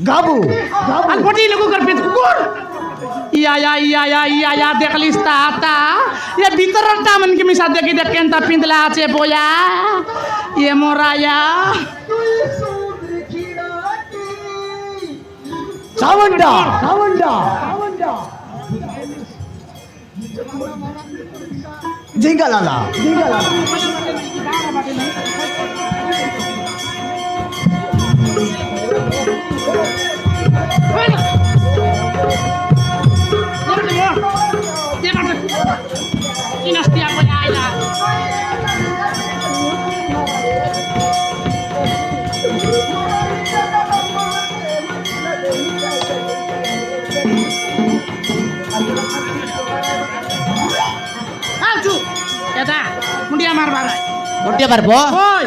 গাবু আর বটি লোক করবে কুকুর ইয়া দেখলিস তা ইয়া ভিতরটা মন কি মিশা দেখি দেখেন তা পিন্দলা আছে বয়া ইয়ে মোরায়া চামুন্ডা চামুন্ডা জিঙ্গালালা জিঙ্গালালা মুন্ডিয়া মারবার মুন্ডিয়া মারবো ওই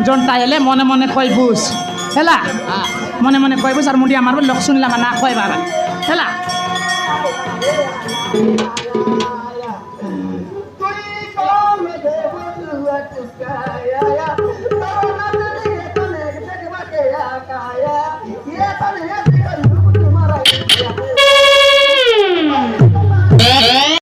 জনটা এলে মনে মনে কই বুঝ হেলা মনে মনে কই বুঝ আর মুন্ডিয়া মারবো লোক শুনলাম না কইবার হেলা